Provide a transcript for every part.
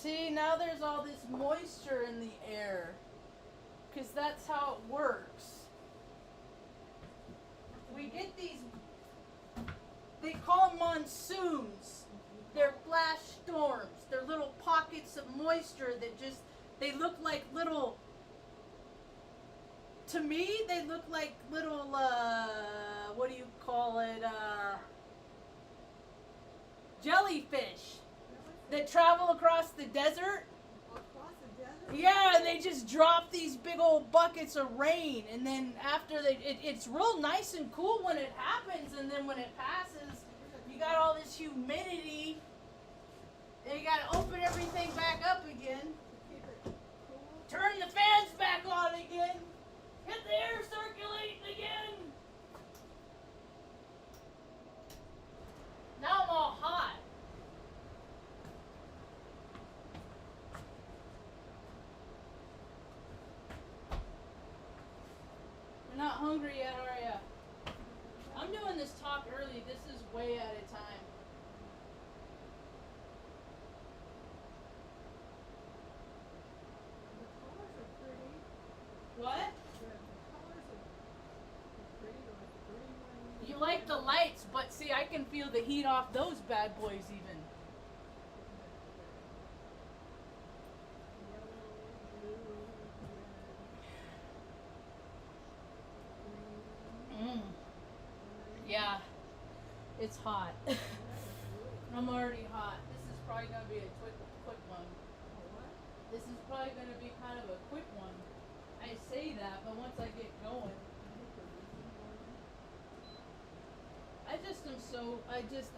See, now there's all this moisture in the air. Because that's how it works. We get these, they call them monsoons. They're flash storms. They're little pockets of moisture that just, they look like little, to me, they look like little, what do you call it, jellyfish that travel across the desert. Yeah, and they just drop these big old buckets of rain, and then after it's real nice and cool when it happens, and then when it passes, you got all this humidity, and you got to open everything back up again, turn the fans back on again, get the air circulating again. Now I'm all hot. You're not hungry yet, are ya? I'm doing this talk early. This is way out of time. The colors are pretty. What? The colors are pretty, like green. You like the lights, but see, I can feel the heat off those bad boys even. Yeah, it's hot. I'm already hot. This is probably going to be a quick one. This is probably going to be kind of a quick one. I say that, but once I get going,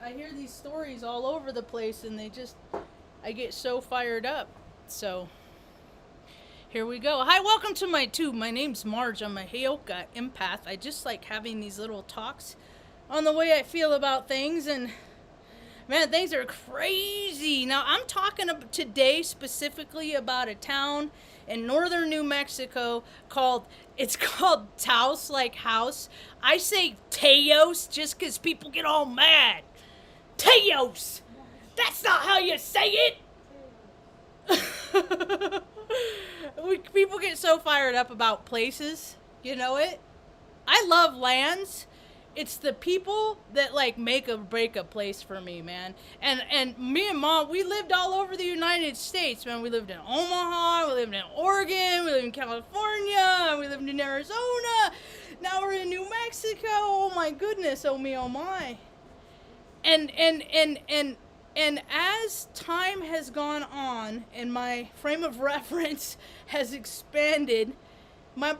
I hear these stories all over the place, and I get so fired up. So, here we go. Hi, welcome to my tube. My name's Marge. I'm a Heyoka empath. I just like having these little talks on the way I feel about things, and man, things are crazy. Now, I'm talking today specifically about a town in northern New Mexico called Taos, like house. I say Taos just because people get all mad. Taos! That's not how you say it! People get so fired up about places, you know it? I love lands. It's the people that like make or break a place for me, man. And me and Mom, we lived all over the United States, man. We lived in Omaha, we lived in Oregon, we lived in California, we lived in Arizona. Now we're in New Mexico. Oh my goodness, oh me, oh my. And as time has gone on and my frame of reference has expanded, my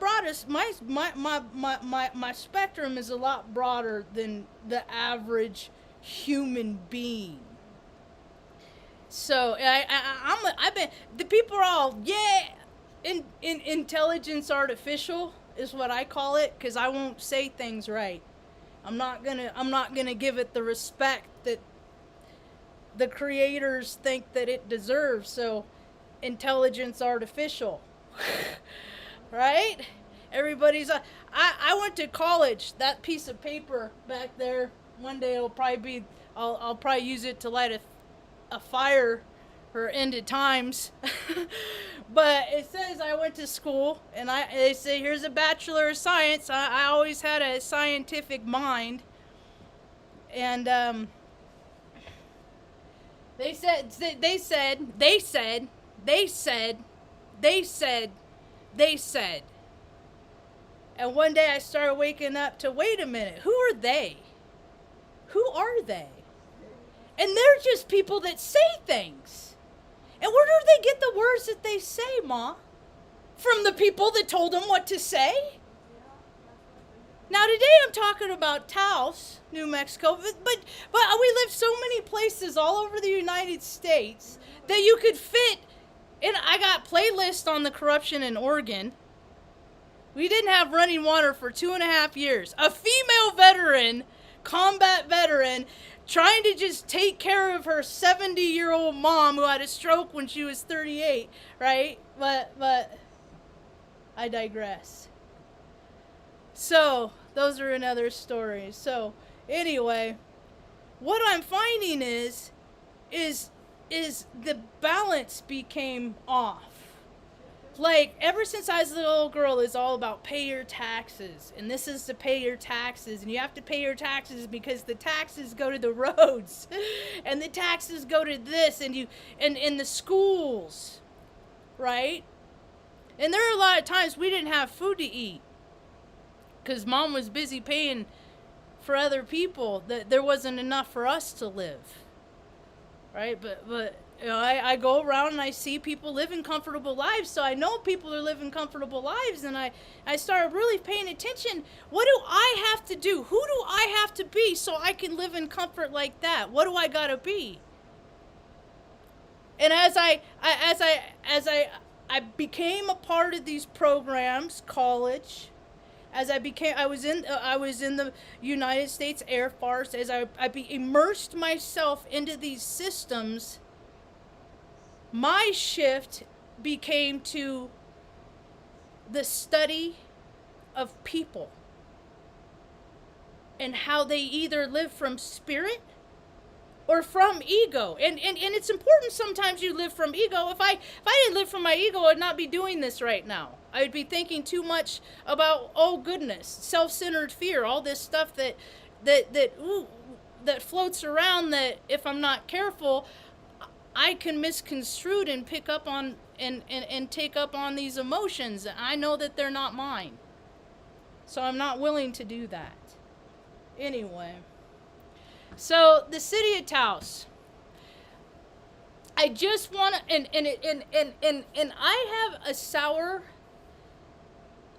spectrum is a lot broader than the average human being. So I've been, the people are all, intelligence artificial is what I call it, because I won't say things right. I'm not gonna give it the respect that the creators think that it deserves. So intelligence artificial. Right? Everybody's I went to college. That piece of paper back there, one day it'll probably be, I'll probably use it to light a fire for ended times. But it says I went to school, and they say here's a Bachelor of Science. I always had a scientific mind. And they said. And one day I started waking up to, wait a minute, who are they? Who are they? And they're just people that say things. And where do they get the words that they say, Ma? From the people that told them what to say? Now today I'm talking about Taos, New Mexico, but we live so many places all over the United States that you could fit. And I got playlists on the corruption in Oregon. We didn't have running water for 2.5 years. A female veteran, combat veteran, trying to just take care of her 70-year-old mom who had a stroke when she was 38, right? But I digress. So, those are another stories. So, anyway, what I'm finding is is the balance became off. Like, ever since I was a little girl, it's all about pay your taxes. And this is to pay your taxes. And you have to pay your taxes because the taxes go to the roads. And the taxes go to this. And the schools. Right? And there are a lot of times we didn't have food to eat. Because Mom was busy paying for other people. That there wasn't enough for us to live. Right? But you know, I go around and I see people living comfortable lives, so I know people are living comfortable lives, and I started really paying attention. What do I have to do? Who do I have to be so I can live in comfort like that? What do I gotta be? And as I became a part of these programs, college, I was in the United States Air Force, as I immersed myself into these systems. My shift became to the study of people and how they either live from spirit or from ego. And it's important sometimes you live from ego. If I didn't live from my ego, I'd not be doing this right now. I would be thinking too much about, oh goodness, self-centered fear, all this stuff that floats around, that if I'm not careful, I can misconstrue and pick up on and take up on these emotions. I know that they're not mine. So I'm not willing to do that. Anyway. So the City of Taos. I just want to, and I have a sour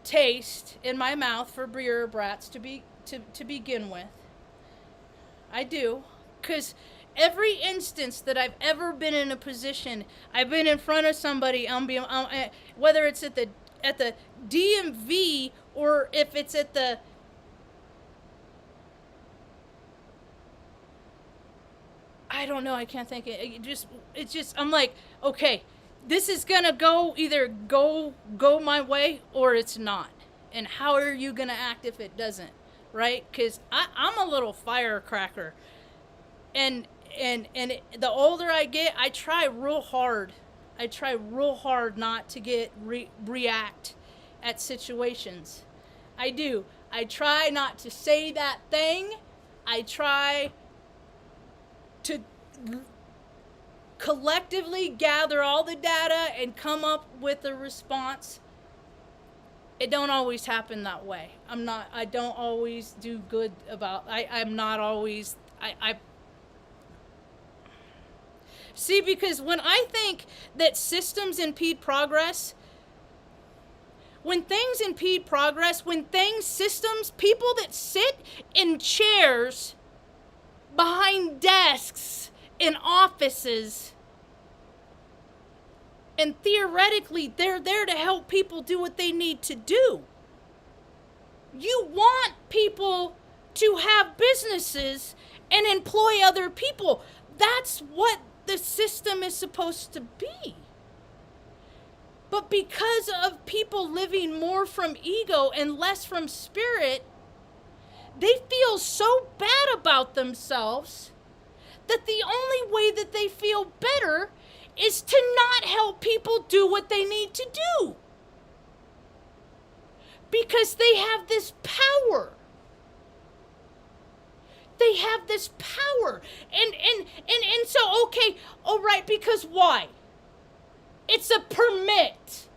taste in my mouth for bureaucrats to begin with. I do, because every instance that I've ever been in a position, I've been in front of somebody, whether it's at the DMV or if it's at the I don't know, I can't think it's just I'm like, okay, this is gonna either go my way or it's not. And how are you gonna act if it doesn't, right? Because I'm a little firecracker, and the older I get, I try real hard not to react at situations. I do. I try not to say that thing. I try to collectively gather all the data and come up with a response. It don't always happen that way. I don't always do good about, I'm not always, see, because when I think that systems impede progress, when things impede progress, systems, people that sit in chairs behind desks in offices, and theoretically they're there to help people do what they need to do. You want people to have businesses and employ other people. That's what the system is supposed to be. But because of people living more from ego and less from spirit, they feel so bad about themselves that the only way that they feel better is to not help people do what they need to do. Because they have this power. They have this power. And so, okay, all right, because why? It's a permit.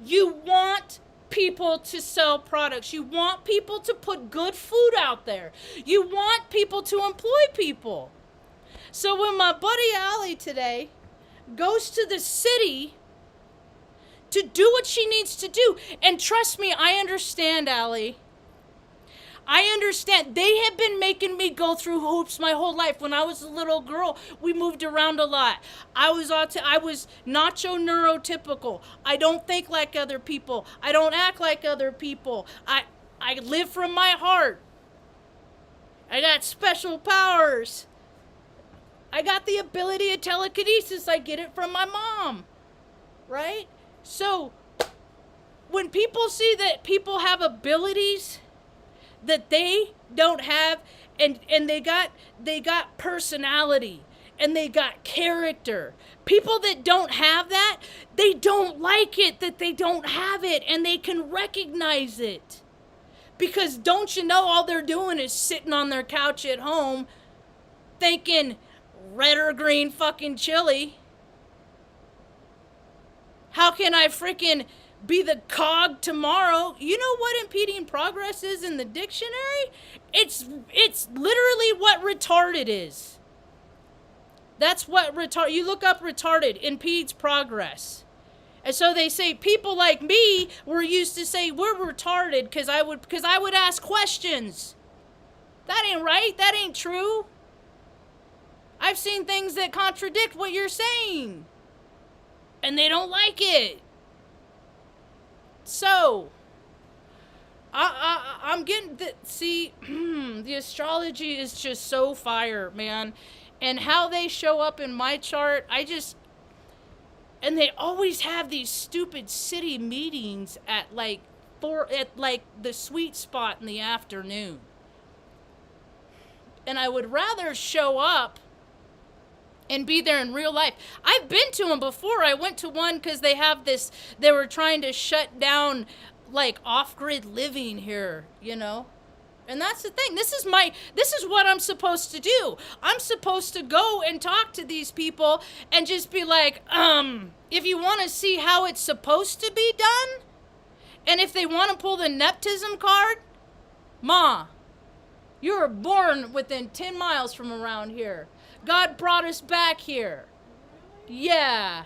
You want people to sell products. You want people to put good food out there. You want people to employ people. So when my buddy Allie today goes to the city to do what she needs to do, and trust me, I understand, Allie. I understand. They have been making me go through hoops my whole life. When I was a little girl, we moved around a lot. I was nacho neurotypical. I don't think like other people. I don't act like other people. I live from my heart. I got special powers. I got the ability of telekinesis. I get it from my mom. Right? So, when people see that people have abilities that they don't have, and they got personality, and they got character. People that don't have that, they don't like it that they don't have it, and they can recognize it. Because don't you know all they're doing is sitting on their couch at home thinking red or green fucking chili. How can I freaking be the cog tomorrow? You know what impeding progress is in the dictionary? It's literally what retarded is. That's what you look up retarded, impedes progress. And so they say people like me were used to say we're retarded because I would ask questions. That ain't right. That ain't true. I've seen things that contradict what you're saying. And they don't like it. So, I'm getting the astrology is just so fire, man. And how they show up in my chart, and they always have these stupid city meetings at the sweet spot in the afternoon. And I would rather show up and be there in real life. I've been to them before. I went to one because they were trying to shut down like off-grid living here, you know? And that's the thing. This is what I'm supposed to do. I'm supposed to go and talk to these people and just be like, if you want to see how it's supposed to be done, and if they want to pull the nepotism card, Ma, you were born within 10 miles from around here. God brought us back here. Yeah.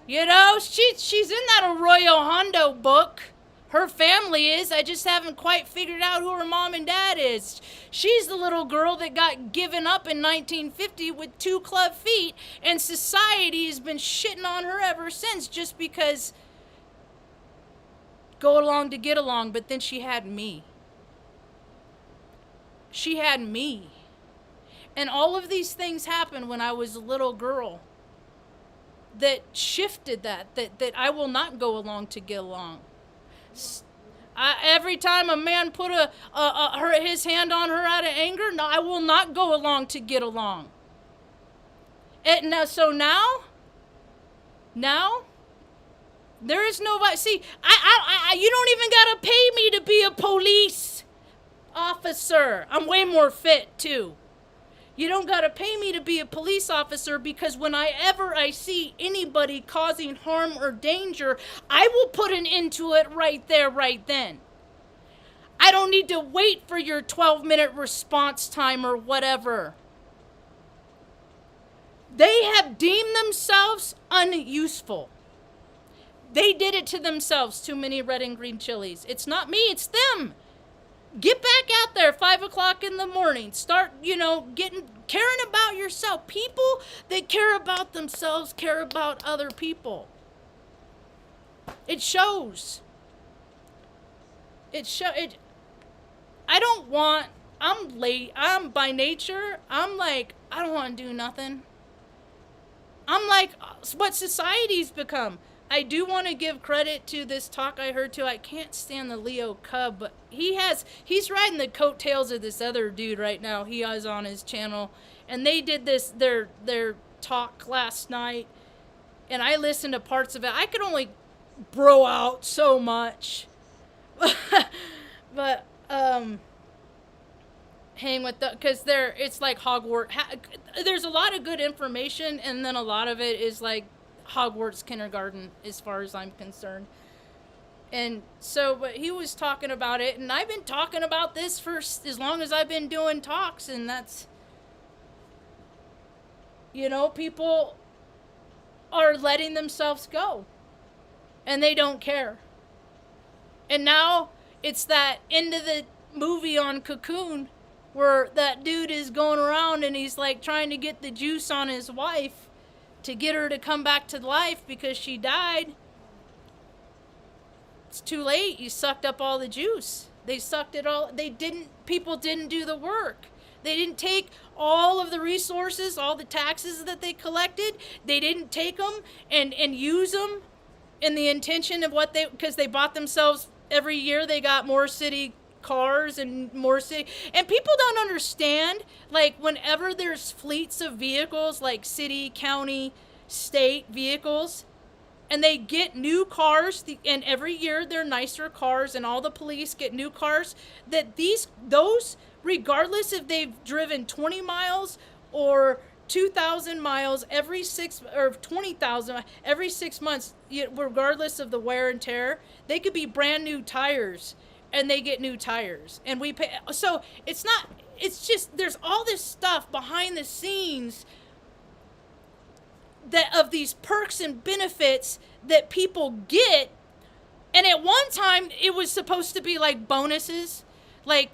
You know, she's in that Arroyo Hondo book. Her family is. I just haven't quite figured out who her mom and dad is. She's the little girl that got given up in 1950 with 2 club feet, and society has been shitting on her ever since just because go along to get along, but then she had me. She had me. And all of these things happened when I was a little girl that shifted that I will not go along to get along. Every time a man put his hand on her out of anger, no, I will not go along to get along. And now, there is nobody. See, you don't even gotta pay me to be a police officer. I'm way more fit too. You don't gotta pay me to be a police officer, because whenever I see anybody causing harm or danger, I will put an end to it right there, right then. I don't need to wait for your 12-minute response time or whatever. They have deemed themselves unuseful. They did it to themselves, too many red and green chilies. It's not me, it's them. Get back out there 5 o'clock in the morning. Start, caring about yourself. People that care about themselves care about other people. It shows. I'm late. I'm by nature, I'm like, I don't want to do nothing. I'm like what society's become. I do want to give credit to this talk I heard too. I can't stand the Leo Cub, but he's riding the coattails of this other dude right now. He is on his channel, and they did their talk last night, and I listened to parts of it. I could only bro out so much, but hang with because it's like Hogwarts. There's a lot of good information, and then a lot of it is like Hogwarts kindergarten as far as I'm concerned. And so, but he was talking about it, and I've been talking about this for as long as I've been doing talks, and that's, people are letting themselves go, and they don't care. And now it's that end of the movie on Cocoon where that dude is going around and he's like trying to get the juice on his wife to get her to come back to life because she died. It's too late. You sucked up all the juice. They sucked it all. People didn't do the work. They didn't take all of the resources, all the taxes that they collected. They didn't take them and use them in the intention of because they bought themselves, every year they got more city cars and more city. And people don't understand, like, whenever there's fleets of vehicles, like city, county, state vehicles, and they get new cars, and every year they're nicer cars, and all the police get new cars, that those, regardless if they've driven 20 miles or 2,000 miles every 20,000 every 6 months, regardless of the wear and tear, they could be brand new tires, and they get new tires, and we pay. So it's just, there's all this stuff behind the scenes that of these perks and benefits that people get. And at one time it was supposed to be like bonuses, like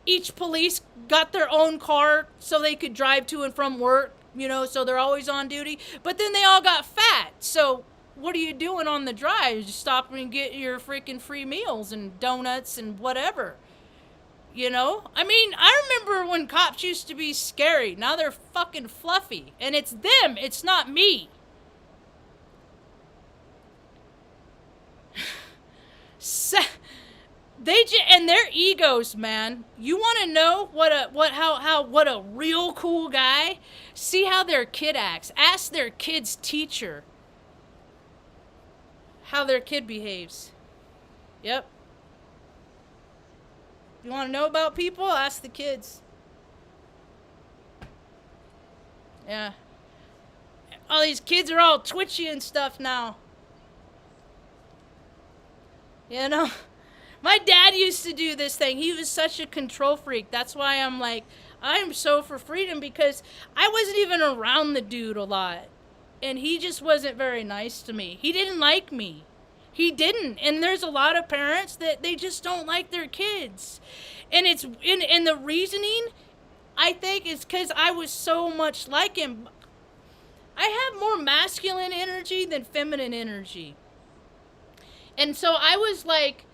each police got their own car so they could drive to and from work, so they're always on duty. But then they all got fat, so what are you doing on the drive? Just stop and get your freaking free meals and donuts and whatever. I mean, I remember when cops used to be scary. Now they're fucking fluffy. And it's them. It's not me. And their egos, man. You want to know what a real cool guy? See how their kid acts. Ask their kid's teacher how their kid behaves. Yep. You want to know about people? Ask the kids. Yeah. All these kids are all twitchy and stuff now. My dad used to do this thing. He was such a control freak. That's why I'm so for freedom, because I wasn't even around the dude a lot. And he just wasn't very nice to me. He didn't like me. He didn't. And there's a lot of parents that they just don't like their kids. And it's in the reasoning, I think, is because I was so much like him. I have more masculine energy than feminine energy. And so I was like,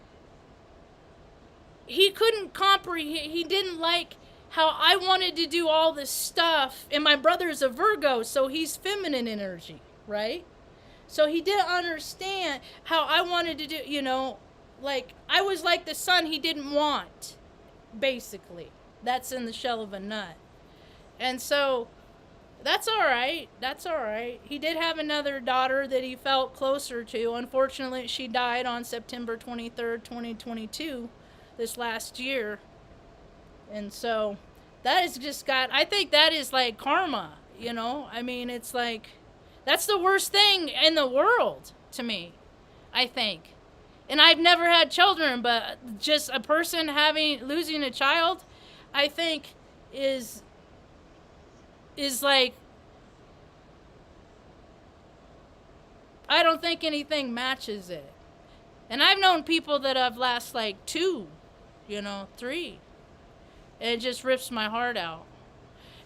he couldn't comprehend. He didn't like how I wanted to do all this stuff. And my brother's a Virgo, so he's feminine energy, right? So he didn't understand how I wanted to do, like, I was like the son he didn't want, basically. That's in the shell of a nut. And so, that's all right. That's all right. He did have another daughter that he felt closer to. Unfortunately, she died on September 23rd, 2022, this last year. And so, that has just I think that is like karma, I mean, it's like, that's the worst thing in the world to me, I think. And I've never had children, but just a person losing a child, I think is like, I don't think anything matches it. And I've known people that have lost like 2, 3. And it just rips my heart out.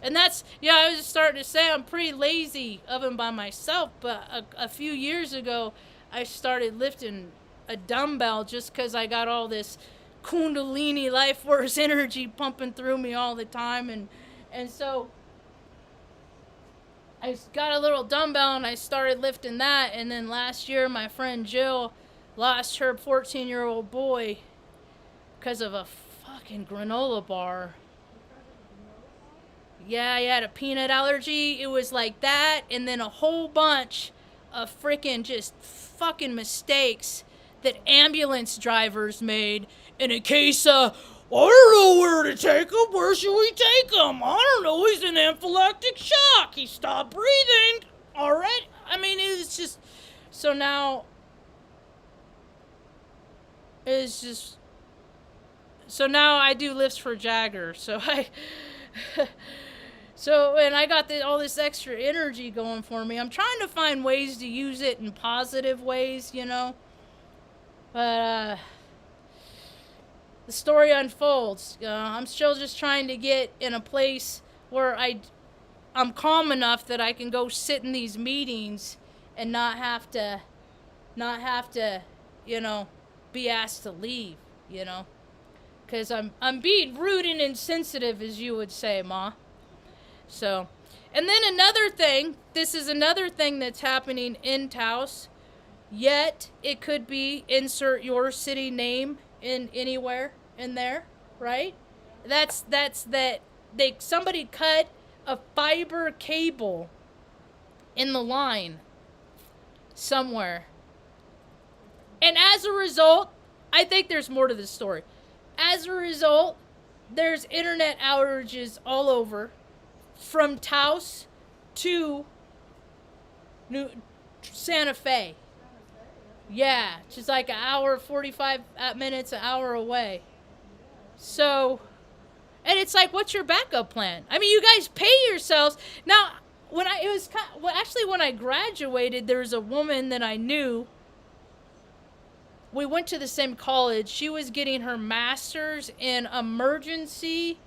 And that's, I was just starting to say I'm pretty lazy of them by myself, but a few years ago, I started lifting a dumbbell just because I got all this Kundalini life force energy pumping through me all the time. And so I got a little dumbbell and I started lifting that. And then last year, my friend Jill lost her 14-year-old boy because of a fucking granola bar. Yeah, he had a peanut allergy. It was like that, and then a whole bunch of freaking just fucking mistakes that ambulance drivers made in a case of, I don't know where to take him. Where should we take him? I don't know. He's in anaphylactic shock. He stopped breathing. All right. I mean, it's just, so now, it's just, so now I do lifts for Jagger. So and I got all this extra energy going for me. I'm trying to find ways to use it in positive ways, But the story unfolds. I'm still just trying to get in a place where I'm calm enough that I can go sit in these meetings and not have to, be asked to leave, Because I'm being rude and insensitive, as you would say, Ma. So, and then another thing, this is another thing that's happening in Taos, yet it could be insert your city name in anywhere. in there, right? That's that somebody cut a fiber cable in the line somewhere. And as a result, I think there's more to this story. As a result, there's internet outages all over from Taos to New Santa Fe. Yeah, just like an hour, 45 minutes, an hour away. So, and it's like, what's your backup plan? I mean, you guys pay yourselves. Now, when I graduated, there was a woman that I knew. We went to the same college. She was getting her master's in emergency,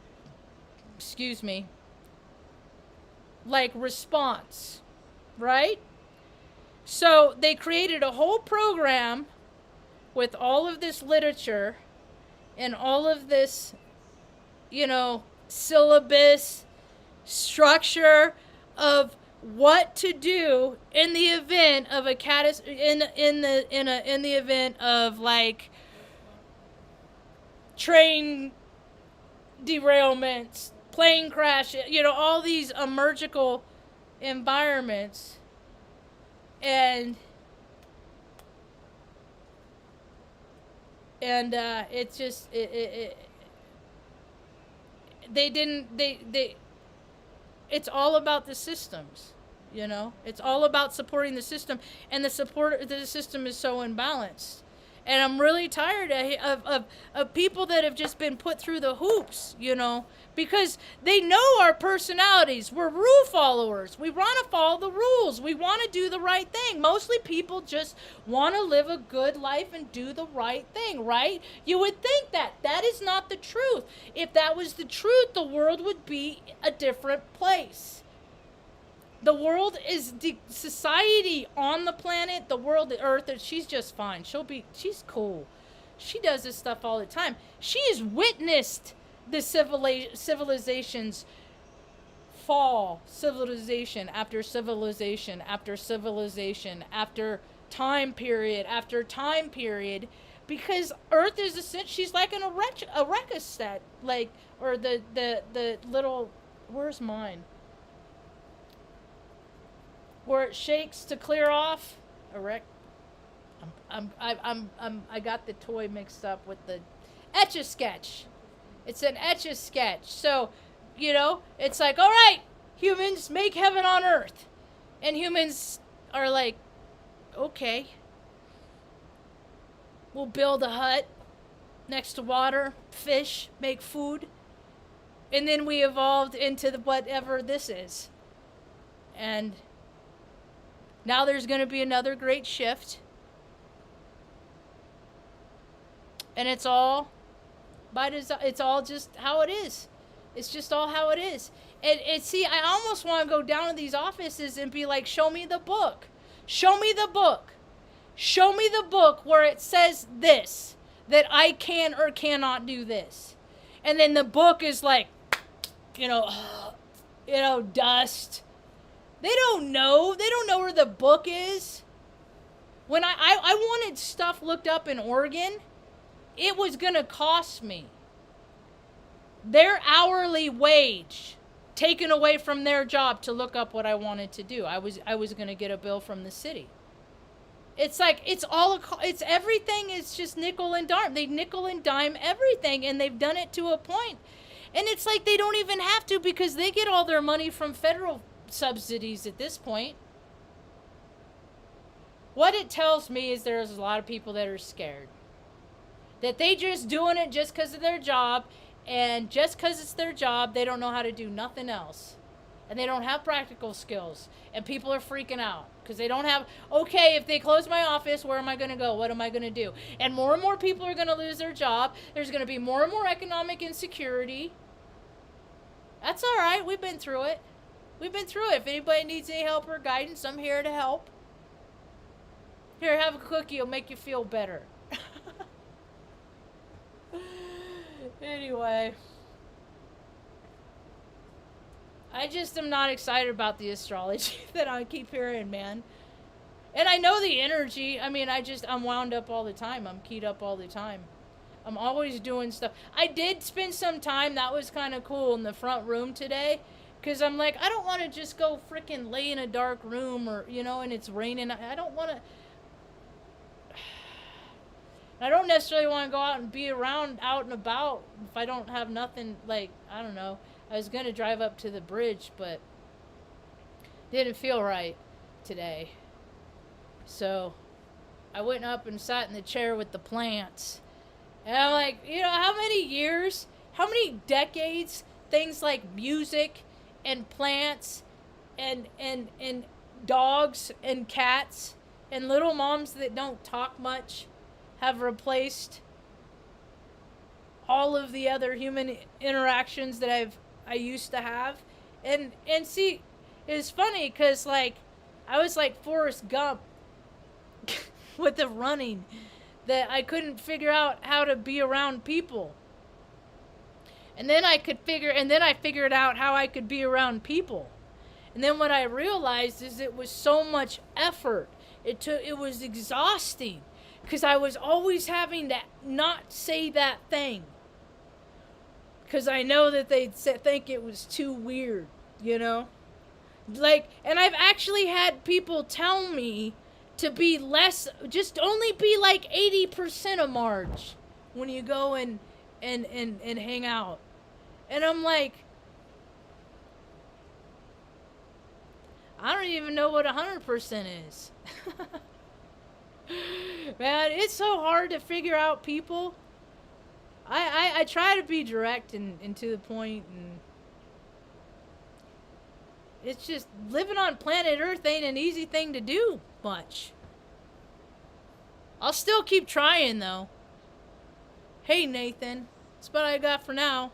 like response, right? So they created a whole program with all of this literature and all of this, syllabus, structure of what to do in the event of a in the event of like train derailments, plane crash, all these emergical environments. And it's just it's all about the systems, it's all about supporting the system, and the support of the system is so imbalanced. And I'm really tired of people that have just been put through the hoops, because they know our personalities. We're rule followers. We want to follow the rules. We want to do the right thing. Mostly people just want to live a good life and do the right thing, right? You would think that. That is not the truth. If that was the truth, the world would be a different place. The world is the society on the planet, the world, the earth, she's just fine. She's cool. She does this stuff all the time. She has witnessed the civilizations fall, civilization after civilization after civilization after time period after time period, because Earth is she's like an Eureka set, like, or the little, where's mine? Where it shakes to clear off. I got the toy mixed up with the Etch-a-Sketch. It's an Etch-a-Sketch. So, it's like, all right, humans, make heaven on earth. And humans are like, okay. We'll build a hut next to water, fish, make food. And then we evolved into whatever this is. And now there's going to be another great shift. And it's all by design. It's all just how it is. It's just all how it is. And see, I almost want to go down to these offices and be like, show me the book. Show me the book. Show me the book where it says this, that I can or cannot do this. And then the book is like, dust. They don't know. They don't know where the book is. When I wanted stuff looked up in Oregon, it was going to cost me their hourly wage taken away from their job to look up what I wanted to do. I was going to get a bill from the city. It's like, it's everything is just nickel and dime. They nickel and dime everything, and they've done it to a point. And it's like they don't even have to, because they get all their money from federal subsidies at this point. What it tells me is there's a lot of people that are scared. That they just doing it just because of their job, and just because it's their job, they don't know how to do nothing else. And they don't have practical skills. And people are freaking out because they don't have, okay, if they close my office, where am I going to go? What am I going to do? And more people are going to lose their job. There's going to be more and more economic insecurity. That's all right. We've been through it. We've been through it. If anybody needs any help or guidance, I'm here to help. Here, have a cookie. It'll make you feel better. Anyway. I just am not excited about the astrology that I keep hearing, man. And I know the energy. I mean, I'm wound up all the time. I'm keyed up all the time. I'm always doing stuff. I did spend some time, that was kind of cool, in the front room today. Because I'm like, I don't want to just go freaking lay in a dark room or, and it's raining. I don't want to. I don't necessarily want to go out and be around, out and about, if I don't have nothing, like, I don't know. I was going to drive up to the bridge, but didn't feel right today. So I went up and sat in the chair with the plants. And I'm like, how many years, how many decades, things like music and plants and dogs and cats and little moms that don't talk much have replaced all of the other human interactions that I used to have. And see, it's funny because, like, I was like Forrest Gump with the running, that I couldn't figure out how to be around people. And then I figured out how I could be around people. And then what I realized is it was so much effort. It was exhausting because I was always having to not say that thing. Because I know that they'd think it was too weird, Like, and I've actually had people tell me to be less, just only be like 80% of Marge when you go and hang out. And I'm like, I don't even know what 100% is. Man, it's so hard to figure out people. I try to be direct and to the point, and it's just living on planet Earth ain't an easy thing to do much. I'll still keep trying though. Hey Nathan, that's what I got for now.